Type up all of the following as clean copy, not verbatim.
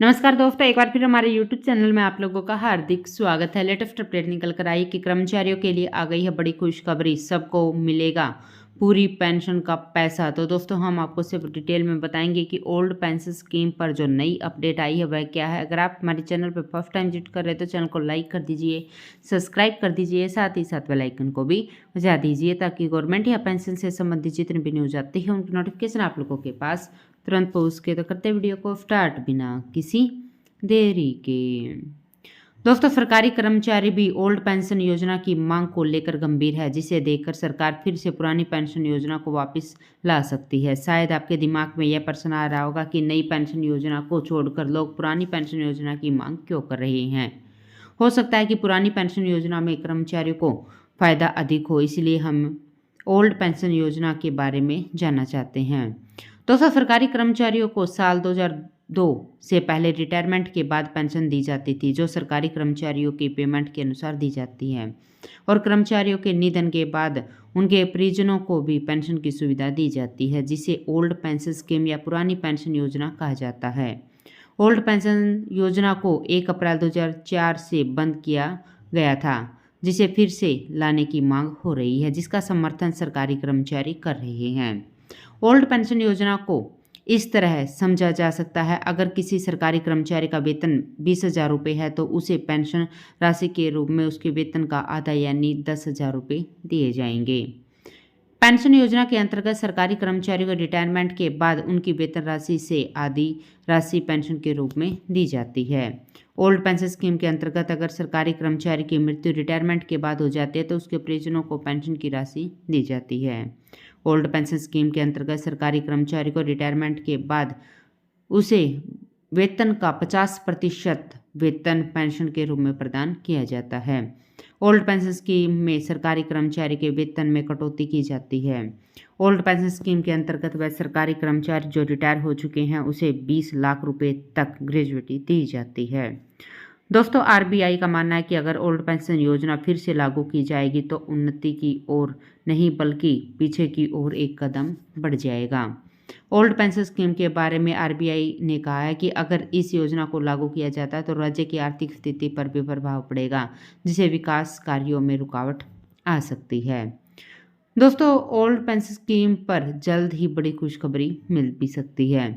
नमस्कार दोस्तों, एक बार फिर हमारे यूट्यूब चैनल में आप लोगों का हार्दिक स्वागत है। लेटेस्ट अपडेट निकल कर आई कि कर्मचारियों के लिए आ गई है बड़ी खुशखबरी, सबको मिलेगा पूरी पेंशन का पैसा। तो दोस्तों हम आपको सिर्फ डिटेल में बताएंगे कि ओल्ड पेंशन स्कीम पर जो नई अपडेट आई है वह क्या है। अगर आप हमारे चैनल पर फर्स्ट टाइम विजिट कर रहे हैं तो चैनल को लाइक कर दीजिए, सब्सक्राइब कर दीजिए, साथ ही साथ बेल आइकन को भी बजा दीजिए ताकि गवर्नमेंट या पेंशन से संबंधित जितनी भी न्यूज आती है उनकी नोटिफिकेशन आप लोगों के पास तुरंत पहुँच के। तो करते वीडियो को स्टार्ट बिना किसी देरी के। दोस्तों सरकारी कर्मचारी भी ओल्ड पेंशन योजना की मांग को लेकर गंभीर है, जिसे देखकर सरकार फिर से पुरानी पेंशन योजना को वापस ला सकती है। शायद आपके दिमाग में यह प्रश्न आ रहा होगा कि नई पेंशन योजना को छोड़कर लोग पुरानी पेंशन योजना की मांग क्यों कर रहे हैं। हो सकता है कि पुरानी पेंशन योजना में कर्मचारियों को फायदा अधिक हो, इसलिए हम ओल्ड पेंशन योजना के बारे में जानना चाहते हैं। दोस्तों सरकारी कर्मचारियों को साल 2002 से पहले रिटायरमेंट के बाद पेंशन दी जाती थी, जो सरकारी कर्मचारियों की पेमेंट के अनुसार दी जाती है, और कर्मचारियों के निधन के बाद उनके परिजनों को भी पेंशन की सुविधा दी जाती है, जिसे ओल्ड पेंशन स्कीम या पुरानी पेंशन योजना कहा जाता है। ओल्ड पेंशन योजना को 1 अप्रैल 2004 से बंद किया गया था, जिसे फिर से लाने की मांग हो रही है, जिसका समर्थन सरकारी कर्मचारी कर रहे हैं। ओल्ड पेंशन योजना को इस तरह समझा जा सकता है, अगर किसी सरकारी कर्मचारी का वेतन 20,000 रुपये है तो उसे पेंशन राशि के रूप में उसके वेतन का आधा यानी 10,000 रुपये दिए जाएंगे। पेंशन योजना के अंतर्गत सरकारी कर्मचारियों को रिटायरमेंट के बाद उनकी वेतन राशि से आधी राशि पेंशन के रूप में दी जाती है। ओल्ड पेंशन स्कीम के अंतर्गत अगर सरकारी कर्मचारी की मृत्यु रिटायरमेंट के बाद हो जाती है तो उसके परिजनों को पेंशन की राशि दी जाती है। ओल्ड पेंशन स्कीम के अंतर्गत सरकारी कर्मचारी को रिटायरमेंट के बाद उसे वेतन का 50% वेतन पेंशन के रूप में प्रदान किया जाता है। ओल्ड पेंशन स्कीम में सरकारी कर्मचारी के वेतन में कटौती की जाती है। ओल्ड पेंशन स्कीम के अंतर्गत वह सरकारी कर्मचारी जो रिटायर हो चुके हैं उसे 20 लाख रुपए तक ग्रेजुएटी दी जाती है। दोस्तों आरबीआई का मानना है कि अगर ओल्ड पेंशन योजना फिर से लागू की जाएगी तो उन्नति की ओर नहीं बल्कि पीछे की ओर एक कदम बढ़ जाएगा। ओल्ड पेंशन स्कीम के बारे में आरबीआई ने कहा है कि अगर इस योजना को लागू किया जाता है तो राज्य की आर्थिक स्थिति पर भी प्रभाव पड़ेगा, जिससे विकास कार्यों में रुकावट आ सकती है। दोस्तों ओल्ड पेंशन स्कीम पर जल्द ही बड़ी खुशखबरी मिल भी सकती है।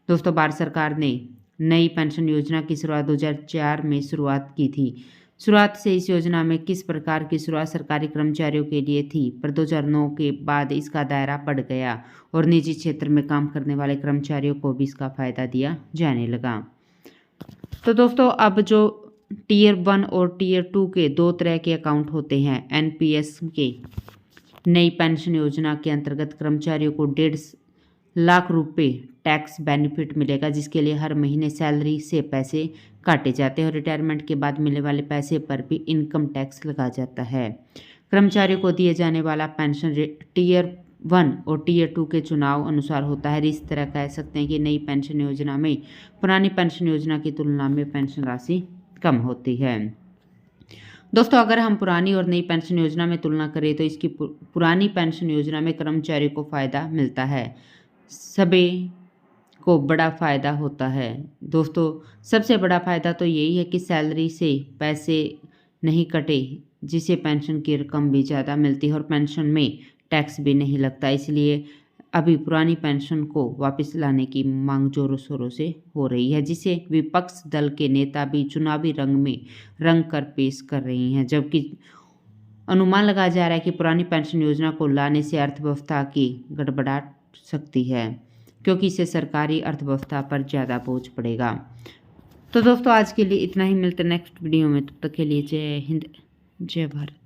दोस्तों भारत सरकार ने नई पेंशन योजना की शुरुआत 2004 में शुरुआत की थी। शुरुआत से इस योजना में किस प्रकार की शुरुआत सरकारी कर्मचारियों के लिए थी, पर 2009 के बाद इसका दायरा बढ़ गया और निजी क्षेत्र में काम करने वाले कर्मचारियों को भी इसका फायदा दिया जाने लगा। तो दोस्तों अब जो टीयर 1 और टीयर 2 के 2 तरह के अकाउंट होते हैं, एनपीएस के नई पेंशन योजना के अंतर्गत कर्मचारियों को 1.5 लाख रुपए टैक्स बेनिफिट मिलेगा, जिसके लिए हर महीने सैलरी से पैसे काटे जाते हैं और रिटायरमेंट के बाद मिलने वाले पैसे पर भी इनकम टैक्स लगा जाता है। कर्मचारियों को दिए जाने वाला पेंशन टीयर 1 और टीयर 2 के चुनाव अनुसार होता है। इस तरह कह सकते हैं कि नई पेंशन योजना में पुरानी पेंशन योजना की तुलना में पेंशन राशि कम होती है। दोस्तों अगर हम पुरानी और नई पेंशन योजना में तुलना करें तो इसकी पुरानी पेंशन योजना में कर्मचारियों को फ़ायदा मिलता है, सभी को बड़ा फ़ायदा होता है। दोस्तों सबसे बड़ा फ़ायदा तो यही है कि सैलरी से पैसे नहीं कटे, जिससे पेंशन की रकम भी ज़्यादा मिलती है और पेंशन में टैक्स भी नहीं लगता। इसलिए अभी पुरानी पेंशन को वापस लाने की मांग जोरों शोरों से हो रही है, जिसे विपक्ष दल के नेता भी चुनावी रंग में रंग कर पेश कर रही हैं, जबकि अनुमान लगाया जा रहा है कि पुरानी पेंशन योजना को लाने से अर्थव्यवस्था की गड़बड़ा सकती है, क्योंकि इससे सरकारी अर्थव्यवस्था पर ज़्यादा बोझ पड़ेगा। तो दोस्तों आज के लिए इतना ही, मिलते नेक्स्ट वीडियो में, तब तक के लिए जय हिंद जय भारत।